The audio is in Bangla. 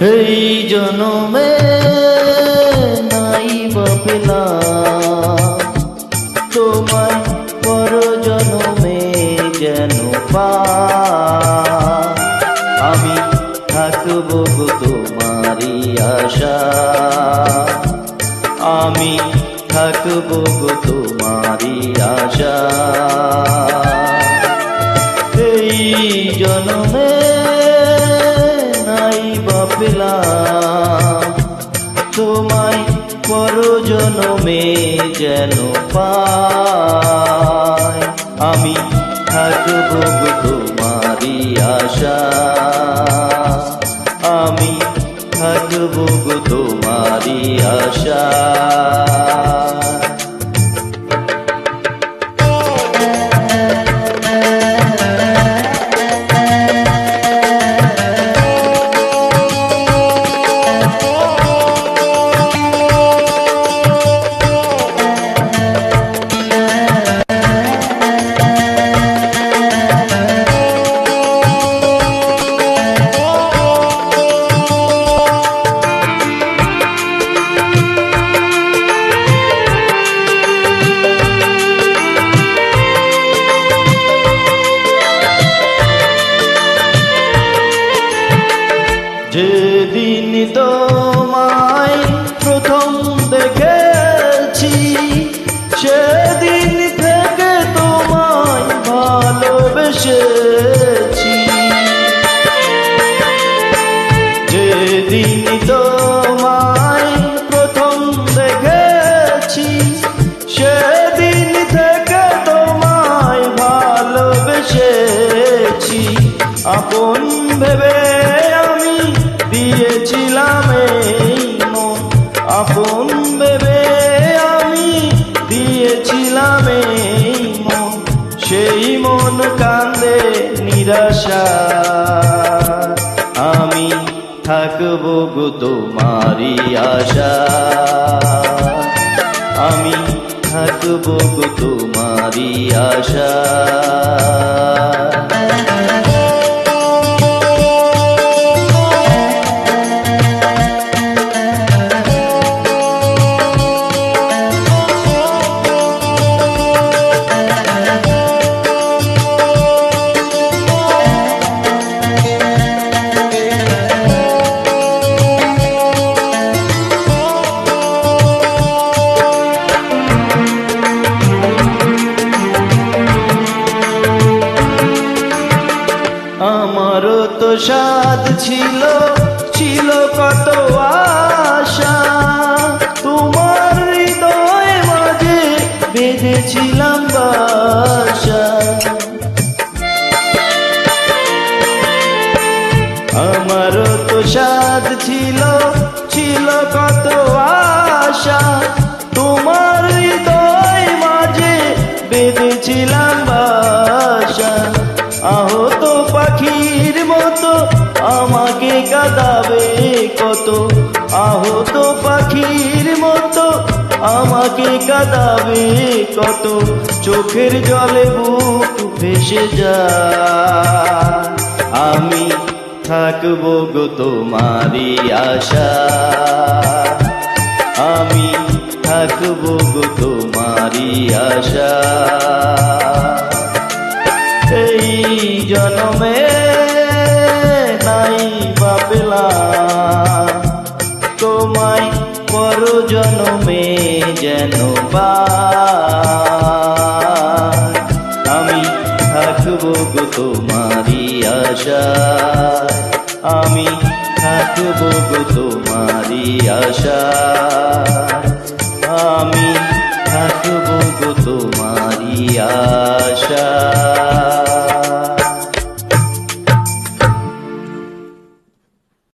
এই জনমে নাই বা পেলাম তোমায়, পর জনমে যেন পাই। আমি থাকব গো তোমারই আশা, আমি থাকব গো তোমারই আশা। এই জনমে নাই বা পেলাম তোমায়, পর জনমে যেন পাই। আমি থাকব গো তোমারই আশা, আমি থাকব গো তোমারই আশা। যেদিন তোমায় প্রথম দেখেছি, সেদিন থেকে তোমায় ভালোবেসেছি। যেদিন তোমায় প্রথম দেখেছি, সেদিন থেকে তোমায় ভালোবেসেছি। আপন ভেবে আমি দিয়েছিলাম এই মন, আপন ভেবে আমি দিয়েছিলাম এই মন। সেই মন কান্দে নিরাশা, আমি থাকব গো তোমারই আশা, আমি থাকব গো তোমারই আশা। আমারও তো সাথ ছিল, ছিল কত আশা, তোমার হৃদয় মাঝে বেঁধেছিলাম বাসা। আমারও তো সাথ ছিল, ছিল কত আশা, তোমার হৃদয় মাঝে বেঁধেছিলাম বাসা। আহত পাখির মতো আমাকে কাঁদাবে কত, আহত পাখির মতো আমাকে কাঁদাবে কত। চোখের জলে বুক ভেসে যায়, আমি থাকব গো তোমারই আশা, আমি থাকব গো তোমারই আশা। এই জনমে নাই বা পেলাম তোমায়, পর জনমে যেন পাই। আমি থাকব গো তোমারই আশা, আমি থাকব গো তোমারই আশা।